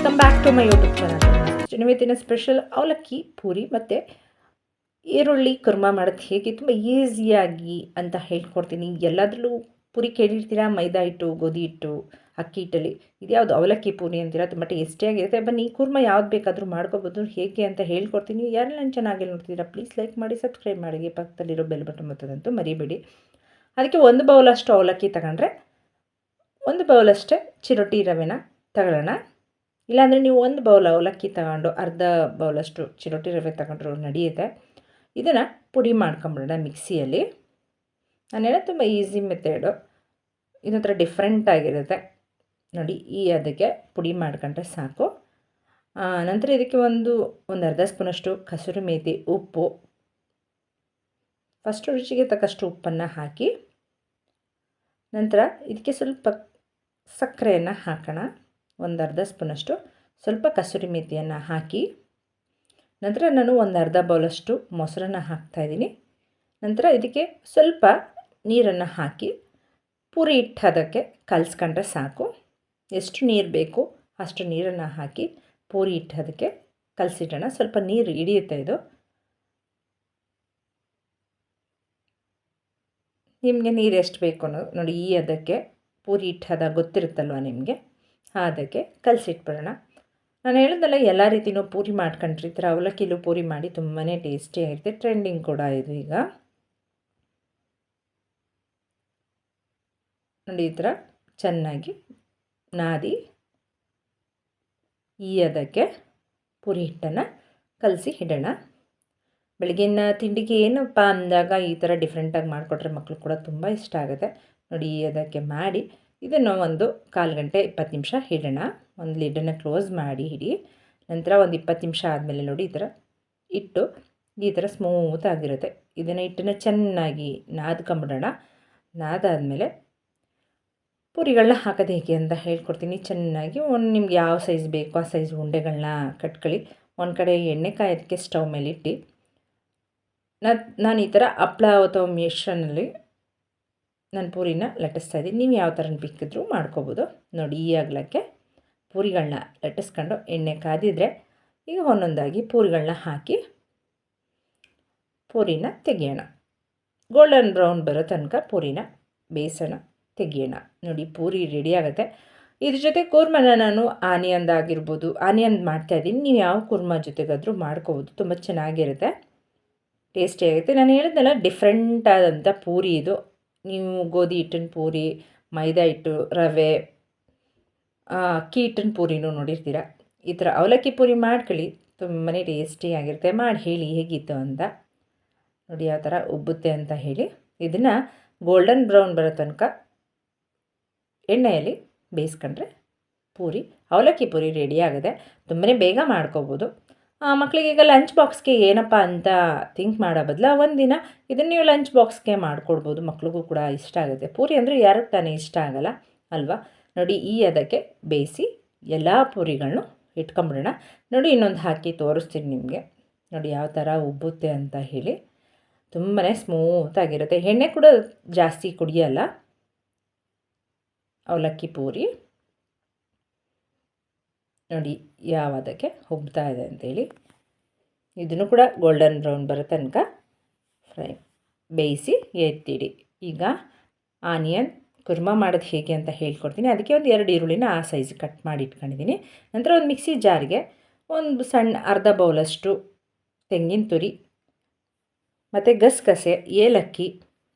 Welcome back to my YouTube channel. ಇವತ್ತಿನ special avalakki puri ಮತ್ತು ಈರುಳ್ಳಿ ಕುರ್ಮಾ ಮಾಡೋದು ಹೇಗೆ ತುಂಬ ಈಸಿಯಾಗಿ ಅಂತ ಹೇಳ್ಕೊಡ್ತೀನಿ. ಎಲ್ಲದರಲ್ಲೂ ಪೂರಿ ಕೇಳಿರ್ತೀರಾ, ಮೈದಾ ಹಿಟ್ಟು, ಗೋಧಿ ಹಿಟ್ಟು, ಅಕ್ಕಿ ಹಿಟ್ಟಲ್ಲಿ. ಇದ್ಯಾವುದು ಅವಲಕ್ಕಿ ಪೂರಿ ಅಂತೀರಾ, ತುಂಬ ಟೇಸ್ಟಿಯಾಗಿರುತ್ತೆ. ಬನ್ನಿ ಕುರ್ಮಾ ಯಾವ್ದು ಬೇಕಾದರೂ ಮಾಡ್ಕೋಬೋದು, ಹೇಗೆ ಅಂತ ಹೇಳ್ಕೊಡ್ತೀನಿ. ಯಾರೆಲ್ಲ ನನ್ನ ಚೆನ್ನಾಗಿ ನೋಡ್ತಿದ್ದೀರಾ ಪ್ಲೀಸ್ ಲೈಕ್ ಮಾಡಿ, ಸಬ್ಸ್ಕ್ರೈಬ್ ಮಾಡಿ, ಪಕ್ಕದಲ್ಲಿರೋ ಬೆಲ್ ಬಟನ್ ಒತ್ತೋದಂತೂ ಮರಿಬೇಡಿ. ಅದಕ್ಕೆ 1 ಬೌಲಷ್ಟು ಅವಲಕ್ಕಿ ತಗೊಂಡ್ರೆ 1 ಬೌಲಷ್ಟೇ ಚಿರೋಟಿ ರವೆನ ತಗೊಳ್ಳೋಣ. ಇಲ್ಲಾಂದರೆ ನೀವು 1 ಬೌಲ್ ಅವಲಕ್ಕಿ ತಗೊಂಡು ಅರ್ಧ ಬೌಲಷ್ಟು ಚಿರೋಟಿ ರವೆ ತಗೊಂಡ್ರು ನಡೆಯುತ್ತೆ. ಇದನ್ನು ಪುಡಿ ಮಾಡ್ಕೊಂಬಿಡೋಣ ಮಿಕ್ಸಿಯಲ್ಲಿ. ನಾನು ಹೇಳೋದು ತುಂಬ ಈಸಿ ಮೆಥಡು, ಇದೊಂಥರ ಡಿಫ್ರೆಂಟ್ ಆಗಿರುತ್ತೆ ನೋಡಿ. ಅದಕ್ಕೆ ಪುಡಿ ಮಾಡ್ಕೊಂಡ್ರೆ ಸಾಕು. ನಂತರ ಇದಕ್ಕೆ ಒಂದು ಅರ್ಧ ಸ್ಪೂನಷ್ಟು ಕಸೂರಿ ಮೇಥಿ, ಉಪ್ಪು, ಫಸ್ಟು ರುಚಿಗೆ ತಕ್ಕಷ್ಟು ಉಪ್ಪನ್ನು ಹಾಕಿ, ನಂತರ ಇದಕ್ಕೆ ಸ್ವಲ್ಪ ಸಕ್ಕರೆಯನ್ನು ಹಾಕೋಣ. ಅರ್ಧ ಸ್ಪೂನಷ್ಟು ಸ್ವಲ್ಪ ಕಸೂರಿ ಮೇಥಿಯನ್ನು ಹಾಕಿ, ನಂತರ ನಾನು ಅರ್ಧ ಬೌಲಷ್ಟು ಮೊಸರನ್ನು ಹಾಕ್ತಾಯಿದ್ದೀನಿ. ನಂತರ ಇದಕ್ಕೆ ಸ್ವಲ್ಪ ನೀರನ್ನು ಹಾಕಿ ಪೂರಿ ಹಿಟ್ಟು ಅದಕ್ಕೆ ಕಲಿಸ್ಕೊಂಡ್ರೆ ಸಾಕು. ಎಷ್ಟು ನೀರು ಬೇಕು ಅಷ್ಟು ನೀರನ್ನು ಹಾಕಿ ಪೂರಿ ಹಿಟ್ಟು ಅದಕ್ಕೆ ಕಲಸಿಡೋಣ. ಸ್ವಲ್ಪ ನೀರು ಹಿಡಿಯುತ್ತೆ ಇದು. ನಿಮಗೆ ನೀರು ಎಷ್ಟು ಬೇಕು ಅನ್ನೋದು ನೋಡಿ. ಅದಕ್ಕೆ ಪೂರಿ ಹಿಟ್ಟು ಹದ ಗೊತ್ತಿರುತ್ತಲ್ವ ನಿಮಗೆ, ಅದಕ್ಕೆ ಕಲಸಿಟ್ಬಿಡೋಣ. ನಾನು ಹೇಳಿದ್ನಲ್ಲ, ಎಲ್ಲ ರೀತಿಯೂ ಪೂರಿ ಮಾಡ್ಕೊಂಡ್ರೆ ಈ ಥರ ಅವಲಕ್ಕಿಲೂ ಪೂರಿ ಮಾಡಿ ತುಂಬಾ ಟೇಸ್ಟಿಯಾಗಿರುತ್ತೆ. ಟ್ರೆಂಡಿಂಗ್ ಕೂಡ ಇದು ಈಗ ನೋಡಿ. ಈ ಥರ ಚೆನ್ನಾಗಿ ನಾದಿ ಅದಕ್ಕೆ ಪೂರಿ ಹಿಟ್ಟನ್ನು ಕಲಸಿ ಇಡೋಣ. ಬೆಳಗ್ಗಿನ ತಿಂಡಿಗೆ ಏನಪ್ಪ ಅಂದಾಗ ಈ ಥರ ಡಿಫ್ರೆಂಟಾಗಿ ಮಾಡಿಕೊಟ್ರೆ ಮಕ್ಕಳು ಕೂಡ ತುಂಬ ಇಷ್ಟ ಆಗುತ್ತೆ ನೋಡಿ. ಅದಕ್ಕೆ ಮಾಡಿ ಇದನ್ನು 1/4 ಗಂಟೆ 20 ನಿಮಿಷ ಇಡೋಣ. ಒಂದು ಲಿಡ್ಡನ್ನು ಕ್ಲೋಸ್ ಮಾಡಿ ಇಡಿ. ನಂತರ 20 ನಿಮಿಷ ಆದಮೇಲೆ ನೋಡಿ, ಈ ಥರ ಹಿಟ್ಟು ಈ ಥರ ಸ್ಮೂತ್ ಆಗಿರುತ್ತೆ. ಇದನ್ನು ಹಿಟ್ಟನ್ನು ಚೆನ್ನಾಗಿ ನಾದ್ಕೊಂಬಿಡೋಣ. ನಾದಾದಮೇಲೆ ಪೂರಿಗಳನ್ನ ಹಾಕೋದು ಹೇಗೆ ಅಂತ ಹೇಳ್ಕೊಡ್ತೀನಿ. ಚೆನ್ನಾಗಿ ನಿಮ್ಗೆ ಯಾವ ಸೈಜ್ ಬೇಕೋ ಆ ಸೈಜ್ ಉಂಡೆಗಳನ್ನ ಕಟ್ಕೊಳ್ಳಿ. ಒಂದು ಕಡೆ ಎಣ್ಣೆ ಕಾಯೋದಕ್ಕೆ ಸ್ಟವ್ ಮೇಲೆ ಇಟ್ಟು ನಾನು ಈ ಥರ ಹಪ್ಪಳ ಅಥವಾ ಮಿಶ್ರಣದಲ್ಲಿ ನಾನು ಪೂರಿನ ಲಟ್ಟಿಸ್ತಾಯಿದ್ದೀನಿ. ನೀವು ಯಾವ ಥರ ಬೇಕಿದ್ರೂ ಮಾಡ್ಕೋಬೋದು ನೋಡಿ. ಈ ಅಗಲಕ್ಕೆ ಪೂರಿಗಳನ್ನ ಲಟ್ಟಿಸ್ಕೊಂಡು ಎಣ್ಣೆ ಕಾದಿದ್ರೆ ಈಗ ಒಂದೊಂದಾಗಿ ಪೂರಿಗಳನ್ನ ಹಾಕಿ ಪೂರಿನ ತೆಗಿಯೋಣ. ಗೋಲ್ಡನ್ ಬ್ರೌನ್ ಬರೋ ತನಕ ಪೂರಿನ ಬೇಯಿಸೋಣ, ತೆಗಿಯೋಣ ನೋಡಿ. ಪೂರಿ ರೆಡಿ ಆಗುತ್ತೆ. ಇದ್ರ ಜೊತೆ ಕೂರ್ಮನ ನಾನು ಆನಿಯನ್ ಮಾಡ್ತಾಯಿದ್ದೀನಿ. ನೀವು ಯಾವ ಕೂರ್ಮ ಜೊತೆಗಾದರೂ ಮಾಡ್ಕೋಬೋದು, ತುಂಬ ಚೆನ್ನಾಗಿರುತ್ತೆ, ಟೇಸ್ಟಿಯಾಗುತ್ತೆ. ನಾನು ಹೇಳಿದ್ನಲ್ಲ, ಡಿಫ್ರೆಂಟ್ ಆದಂಥ ಪೂರಿ ಇದು. ನೀವು ಗೋಧಿ ಹಿಟ್ಟಿನ ಪೂರಿ, ಮೈದಾ ಹಿಟ್ಟು, ರವೆ, ಅಕ್ಕಿ ಹಿಟ್ಟಿನ ಪೂರಿನೂ ನೋಡಿರ್ತೀರ. ಈ ಥರ ಅವಲಕ್ಕಿ ಪೂರಿ ಮಾಡ್ಕೊಳ್ಳಿ, ತುಂಬಾ ಟೇಸ್ಟಿಯಾಗಿರುತ್ತೆ. ಮಾಡಿ ಹೇಳಿ ಹೇಗಿತ್ತು ಅಂತ ನೋಡಿ, ಯಾವ ಥರ ಉಬ್ಬುತ್ತೆ ಅಂತ ಹೇಳಿ. ಇದನ್ನು ಗೋಲ್ಡನ್ ಬ್ರೌನ್ ಬರೋ ತನಕ ಎಣ್ಣೆಯಲ್ಲಿ ಬೇಯಿಸ್ಕೊಂಡ್ರೆ ಅವಲಕ್ಕಿ ಪೂರಿ ರೆಡಿ ಆಗುತ್ತೆ. ತುಂಬಾ ಬೇಗ ಮಾಡ್ಕೋಬೋದು. ಮಕ್ಕಳಿಗೆ ಈಗ ಲಂಚ್ ಬಾಕ್ಸ್ಗೆ ಏನಪ್ಪ ಅಂತ ಥಿಂಕ್ ಮಾಡೋ ಬದಲು ಒಂದಿನ ಇದನ್ನು ನೀವು ಲಂಚ್ ಬಾಕ್ಸ್ಗೆ ಮಾಡಿಕೊಡ್ಬೋದು. ಮಕ್ಳಿಗೂ ಕೂಡ ಇಷ್ಟ ಆಗುತ್ತೆ. ಪೂರಿ ಅಂದರೆ ಯಾರಿಗೆ ತಾನೇ ಇಷ್ಟ ಆಗಲ್ಲ ಅಲ್ವಾ ನೋಡಿ. ಅದಕ್ಕೆ ಬೇಯಿಸಿ ಎಲ್ಲ ಪೂರಿಗಳನ್ನೂ ಇಟ್ಕೊಂಬಿಡೋಣ ನೋಡಿ. ಇನ್ನೊಂದು ಹಾಕಿ ತೋರಿಸ್ತೀನಿ ನಿಮಗೆ ನೋಡಿ ಯಾವ ಥರ ಉಬ್ಬುತ್ತೆ ಅಂತ ಹೇಳಿ. ತುಂಬಾ ಸ್ಮೂತಾಗಿರುತ್ತೆ. ಎಣ್ಣೆ ಕೂಡ ಜಾಸ್ತಿ ಕುಡಿಯಲ್ಲ ಅವಲಕ್ಕಿ ಪೂರಿ ನೋಡಿ ಯಾವುದಕ್ಕೆ ಉಬ್ತಾ ಇದೆ ಅಂತೇಳಿ. ಇದನ್ನು ಕೂಡ ಗೋಲ್ಡನ್ ಬ್ರೌನ್ ಬರೋ ತನಕ ಬೇಯಿಸಿ ಎತ್ತಿಡಿ. ಈಗ ಆನಿಯನ್ ಕುರ್ಮಾ ಮಾಡೋದು ಹೇಗೆ ಅಂತ ಹೇಳ್ಕೊಡ್ತೀನಿ. ಅದಕ್ಕೆ 2 ಈರುಳ್ಳಿನ ಆ ಸೈಜ್ ಕಟ್ ಮಾಡಿ ಇಟ್ಕೊಂಡಿದ್ದೀನಿ. ನಂತರ ಒಂದು ಮಿಕ್ಸಿ ಜಾರ್ಗೆ ಒಂದು ಸಣ್ಣ ಅರ್ಧ ಬೌಲಷ್ಟು ತೆಂಗಿನ ತುರಿ ಮತ್ತು ಗಸಗಸೆ, ಏಲಕ್ಕಿ,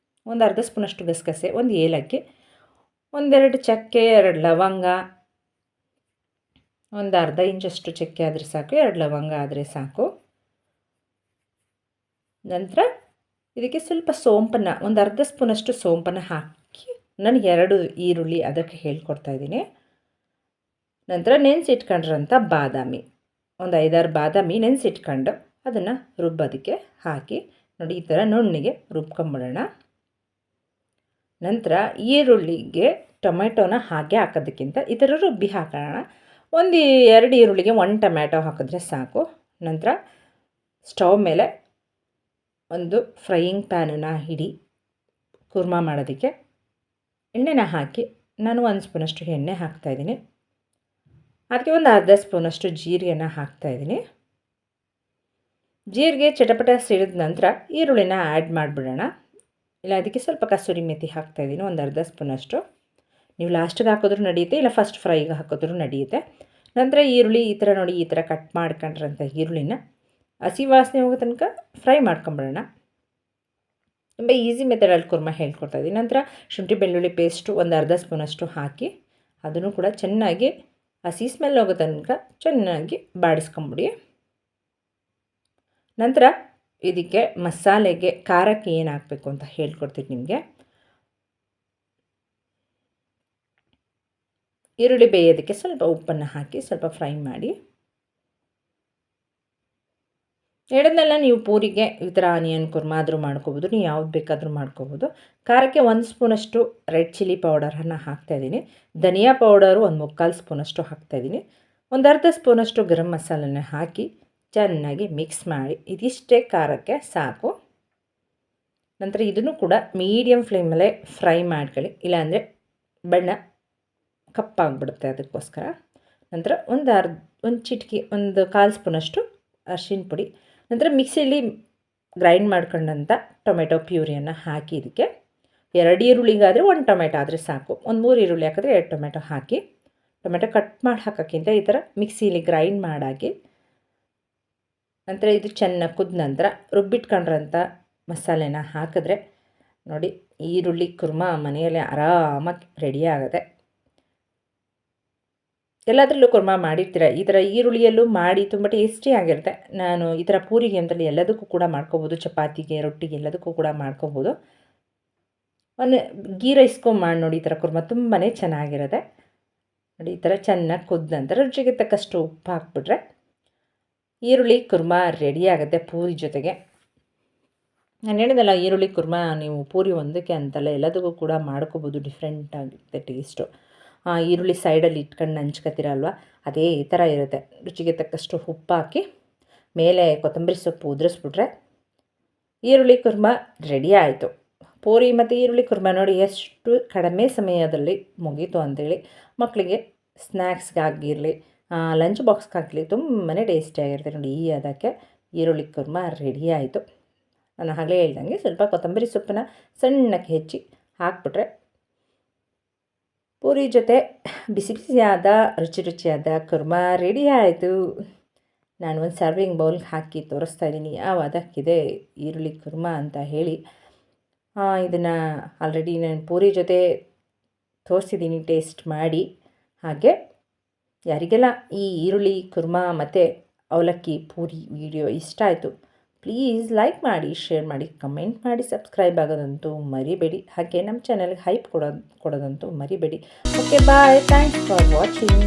ಅರ್ಧ ಸ್ಪೂನಷ್ಟು ಗಸಗಸೆ, 1 ಏಲಕ್ಕಿ, 2 ಚಕ್ಕೆ, 2 ಲವಂಗ, ಅರ್ಧ ಇಂಚಷ್ಟು ಚಕ್ಕೆ ಆದರೆ ಸಾಕು, 2 ಲವಂಗ ಆದರೆ ಸಾಕು. ನಂತರ ಇದಕ್ಕೆ ಸ್ವಲ್ಪ ಸೋಂಪನ್ನು, ಅರ್ಧ ಸ್ಪೂನಷ್ಟು ಸೋಂಪನ್ನು ಹಾಕಿ ನಾನು 2 ಈರುಳ್ಳಿ ಅದಕ್ಕೆ ಹೇಳ್ಕೊಡ್ತಾಯಿದ್ದೀನಿ. ನಂತರ ನೆನೆಸಿಟ್ಕೊಂಡ್ರಂಥ ಬಾದಾಮಿ, 5-6 ಬಾದಾಮಿ ನೆನೆಸಿಟ್ಕೊಂಡು ಅದನ್ನು ರುಬ್ಬೋದಕ್ಕೆ ಹಾಕಿ ನೋಡಿ. ಈ ಥರ ನುಣ್ಣಗೆ ರುಬ್ಕೊಂಬಿಡೋಣ. ನಂತರ ಈರುಳ್ಳಿಗೆ ಟೊಮೆಟೊನ ಹಾಗೆ ಹಾಕೋದಕ್ಕಿಂತ ಈ ಥರ ರುಬ್ಬಿ ಹಾಕೋಣ. 2 ಈರುಳ್ಳಿಗೆ 1 ಟೊಮ್ಯಾಟೊ ಹಾಕಿದ್ರೆ ಸಾಕು. ನಂತರ ಸ್ಟವ್ ಮೇಲೆ ಒಂದು ಫ್ರೈಯಿಂಗ್ ಪ್ಯಾನನ್ನು ಇಡಿ. ಕುರ್ಮಾ ಮಾಡೋದಕ್ಕೆ ಎಣ್ಣೆನ ಹಾಕಿ ನಾನು 1 ಸ್ಪೂನಷ್ಟು ಎಣ್ಣೆ ಹಾಕ್ತಾಯಿದ್ದೀನಿ. ಅದಕ್ಕೆ ಒಂದು ಅರ್ಧ ಸ್ಪೂನಷ್ಟು ಜೀರಿಗೆನ ಹಾಕ್ತಾಯಿದ್ದೀನಿ. ಜೀರಿಗೆ ಚಟಪಟ ಸಿಡಿದ ನಂತರ ಈರುಳ್ಳಿನ ಆ್ಯಡ್ ಮಾಡಿಬಿಡೋಣ. ಇಲ್ಲ ಅದಕ್ಕೆ ಸ್ವಲ್ಪ ಕಸೂರಿ ಮೆಥಿ ಹಾಕ್ತಾಯಿದ್ದೀನಿ, ಒಂದು ಅರ್ಧ ಸ್ಪೂನಷ್ಟು. ನೀವು ಲಾಸ್ಟಿಗೆ ಹಾಕಿದ್ರೂ ನಡೆಯುತ್ತೆ, ಇಲ್ಲ ಫಸ್ಟ್ ಫ್ರೈಗೆ ಹಾಕಿದ್ರೂ ನಡೆಯುತ್ತೆ. ನಂತರ ಈರುಳ್ಳಿ ಈ ಥರ ನೋಡಿ, ಈ ಥರ ಕಟ್ ಮಾಡ್ಕೊಂಡ್ರಂಥ ಈರುಳ್ಳಿನ ಹಸಿ ವಾಸನೆ ಹೋಗೋ ತನಕ ಫ್ರೈ ಮಾಡ್ಕೊಂಬಿಡೋಣ. ತುಂಬ ಈಸಿ ಮೆಥಡಲ್ಲಿ ಕುರ್ಮ ಹೇಳ್ಕೊಡ್ತಾಯಿದ್ದೀನಿ. ನಂತರ ಶುಂಠಿ ಬೆಳ್ಳುಳ್ಳಿ ಪೇಸ್ಟು ಒಂದು ಅರ್ಧ ಸ್ಪೂನಷ್ಟು ಹಾಕಿ ಅದನ್ನು ಕೂಡ ಚೆನ್ನಾಗಿ ಹಸಿ ಸ್ಮೆಲ್ ಹೋಗೋ ತನಕ ಚೆನ್ನಾಗಿ ಬಾಡಿಸ್ಕೊಂಬಿಡಿ. ನಂತರ ಇದಕ್ಕೆ ಮಸಾಲೆಗೆ ಖಾರಕ್ಕೆ ಏನು ಹಾಕಬೇಕು ಅಂತ ಹೇಳ್ಕೊಡ್ತೀನಿ ನಿಮಗೆ. ಈರುಳ್ಳಿ ಬೇಯೋದಕ್ಕೆ ಸ್ವಲ್ಪ ಉಪ್ಪನ್ನು ಹಾಕಿ ಸ್ವಲ್ಪ ಫ್ರೈ ಮಾಡಿ. ಹೇಳಿದ್ನೆಲ್ಲ, ನೀವು ಪೂರಿಗೆ ಈ ಥರ ಆನಿಯನ್ ಕುರ್ಮ ಆದರೂ ಮಾಡ್ಕೋಬೋದು, ನೀವು ಯಾವ್ದು ಬೇಕಾದರೂ ಮಾಡ್ಕೋಬೋದು. ಖಾರಕ್ಕೆ 1 ಸ್ಪೂನಷ್ಟು ರೆಡ್ ಚಿಲ್ಲಿ ಪೌಡರನ್ನು ಹಾಕ್ತಾಯಿದ್ದೀನಿ. ಧನಿಯಾ ಪೌಡರು ಒಂದು 3/4 ಸ್ಪೂನಷ್ಟು ಹಾಕ್ತಾಯಿದ್ದೀನಿ. ಒಂದು ಅರ್ಧ ಸ್ಪೂನಷ್ಟು ಗರಂ ಮಸಾಲನ್ನ ಹಾಕಿ ಚೆನ್ನಾಗಿ ಮಿಕ್ಸ್ ಮಾಡಿ. ಇದಿಷ್ಟೇ ಖಾರಕ್ಕೆ ಸಾಕು. ನಂತರ ಇದನ್ನು ಕೂಡ ಮೀಡಿಯಮ್ ಫ್ಲೇಮಲ್ಲೇ ಫ್ರೈ ಮಾಡ್ಕೊಳ್ಳಿ, ಇಲ್ಲಾಂದರೆ ಬಣ್ಣ ಕಪ್ಪಾಗಿಬಿಡುತ್ತೆ, ಅದಕ್ಕೋಸ್ಕರ. ನಂತರ ಒಂದು ಚಿಟಿಕೆ, ಒಂದು 1/4 ಸ್ಪೂನಷ್ಟು ಅರಿಶಿನ ಪುಡಿ. ನಂತರ ಮಿಕ್ಸಿಯಲ್ಲಿ ಗ್ರೈಂಡ್ ಮಾಡ್ಕೊಂಡಂಥ ಟೊಮೆಟೊ ಪ್ಯೂರಿಯನ್ನು ಹಾಕಿ ಇದಕ್ಕೆ 2 ಈರುಳ್ಳಿಗಾದರೆ 1 ಟೊಮೆಟೊ ಆದರೆ ಸಾಕು. ಒಂದು 3 ಈರುಳ್ಳಿ ಹಾಕಿದ್ರೆ 2 ಟೊಮೆಟೊ ಹಾಕಿ. ಟೊಮೆಟೊ ಕಟ್ ಮಾಡಿ ಹಾಕೋಕ್ಕಿಂತ ಈ ಥರ ಮಿಕ್ಸಿಲಿ ಗ್ರೈಂಡ್ ಮಾಡಾಕಿ. ನಂತರ ಇದು ಚೆನ್ನಾಗಿ ಕುದ್ದ ನಂತರ ರುಬ್ಬಿಟ್ಕೊಂಡ್ರಂಥ ಮಸಾಲೆನ ಹಾಕಿದ್ರೆ ನೋಡಿ, ಈರುಳ್ಳಿ ಕುರ್ಮ ಮನೆಯಲ್ಲೇ ಆರಾಮಾಗಿ ರೆಡಿ ಆಗುತ್ತೆ. ಎಲ್ಲದರಲ್ಲೂ ಕುರ್ಮ ಮಾಡಿರ್ತೀರ, ಈ ಥರ ಈರುಳ್ಳಿಯಲ್ಲೂ ಮಾಡಿ ತುಂಬ ಟೇಸ್ಟಿಯಾಗಿರುತ್ತೆ. ನಾನು ಈ ಥರ ಪೂರಿಗೆ ಅಂತಲೇ ಎಲ್ಲದಕ್ಕೂ ಕೂಡ ಮಾಡ್ಕೋಬೋದು, ಚಪಾತಿಗೆ, ರೊಟ್ಟಿಗೆ ಎಲ್ಲದಕ್ಕೂ ಕೂಡ ಮಾಡ್ಕೋಬೋದು. ಒಂದು ಗೀ ರೈಸ್ಗೂ ಮಾಡಿ ನೋಡಿ, ಈ ಥರ ಕುರ್ಮ ತುಂಬಾ ಚೆನ್ನಾಗಿರುತ್ತೆ. ನೋಡಿ, ಈ ಥರ ಚೆನ್ನಾಗಿ ಕುದ್ದ ನಂತರ ರುಚಿಗೆ ತಕ್ಕಷ್ಟು ಉಪ್ಪು ಹಾಕ್ಬಿಟ್ರೆ ಈರುಳ್ಳಿ ಕುರ್ಮ ರೆಡಿ ಆಗುತ್ತೆ ಪೂರಿ ಜೊತೆಗೆ. ನಾನು ಹೇಳಿದಲ್ಲ, ಈರುಳ್ಳಿ ಕುರ್ಮ ನೀವು ಪೂರಿ ಒಂದಕ್ಕೆ ಅಂತಲ್ಲ ಎಲ್ಲದಕ್ಕೂ ಕೂಡ ಮಾಡ್ಕೋಬೋದು, ಡಿಫ್ರೆಂಟ್ ಆಗುತ್ತೆ ಟೇಸ್ಟು. ಈರುಳ್ಳಿ ಸೈಡಲ್ಲಿ ಇಟ್ಕೊಂಡು ನಂಚ್ಕೊತೀರ ಅಲ್ವಾ, ಅದೇ ಈ ಥರ ಇರುತ್ತೆ. ರುಚಿಗೆ ತಕ್ಕಷ್ಟು ಉಪ್ಪು ಹಾಕಿ ಮೇಲೆ ಕೊತ್ತಂಬರಿ ಸೊಪ್ಪು ಉದುರಿಸ್ಬಿಟ್ರೆ ಈರುಳ್ಳಿ ಕುರ್ಮ ರೆಡಿ ಆಯಿತು. ಪೂರಿ ಮತ್ತು ಈರುಳ್ಳಿ ಕುರ್ಮ ನೋಡಿ ಎಷ್ಟು ಕಡಿಮೆ ಸಮಯದಲ್ಲಿ ಮುಗೀತು ಅಂಥೇಳಿ. ಮಕ್ಕಳಿಗೆ ಸ್ನ್ಯಾಕ್ಸ್ಗಾಗಿರಲಿ, ಲಂಚ್ ಬಾಕ್ಸ್ಗಾಗಲಿ ತುಂಬಾ ಟೇಸ್ಟಿಯಾಗಿರುತ್ತೆ ನೋಡಿ. ಅದಕ್ಕೆ ಈರುಳ್ಳಿ ಕುರ್ಮ ರೆಡಿ ಆಯಿತು. ನಾನು ಆಗಲೇ ಹೇಳ್ದಂಗೆ ಸ್ವಲ್ಪ ಕೊತ್ತಂಬರಿ ಸೊಪ್ಪನ್ನ ಸಣ್ಣಕ್ಕೆ ಹೆಚ್ಚಿ ಹಾಕ್ಬಿಟ್ರೆ ಪೂರಿ ಜೊತೆ ಬಿಸಿ ಬಿಸಿಯಾದ ರುಚಿಯಾದ ಕುರ್ಮ ರೆಡಿ ಆಯಿತು. ನಾನು ಒಂದು ಸರ್ವಿಂಗ್ ಬೌಲ್ಗೆ ಹಾಕಿ ತೋರಿಸ್ತಾ ಇದ್ದೀನಿ ಯಾವ ಅದಕ್ಕಿದೆ ಈರುಳ್ಳಿ ಕುರ್ಮ ಅಂತ ಹೇಳಿ. ಇದನ್ನು ಆಲ್ರೆಡಿ ನಾನು ಪೂರಿ ಜೊತೆ ತೋರಿಸಿದ್ದೀನಿ, ಟೇಸ್ಟ್ ಮಾಡಿ. ಹಾಗೆ ಯಾರಿಗೆಲ್ಲ ಈ ಈರುಳ್ಳಿ ಕುರ್ಮ ಮತ್ತು ಅವಲಕ್ಕಿ ಪೂರಿ ವಿಡಿಯೋ ಇಷ್ಟ ಆಯಿತು, ಪ್ಲೀಸ್ ಲೈಕ್ ಮಾಡಿ, ಶೇರ್ ಮಾಡಿ, ಕಮೆಂಟ್ ಮಾಡಿ, ಸಬ್ಸ್ಕ್ರೈಬ್ ಆಗೋದಂತೂ ಮರಿಬೇಡಿ. ಹಾಗೆ ನಮ್ಮ ಚಾನಲ್ಗೆ ಹೈಪ್ ಕೊಡೋದಂತೂ ಮರಿಬೇಡಿ. Okay, bye, thanks for watching.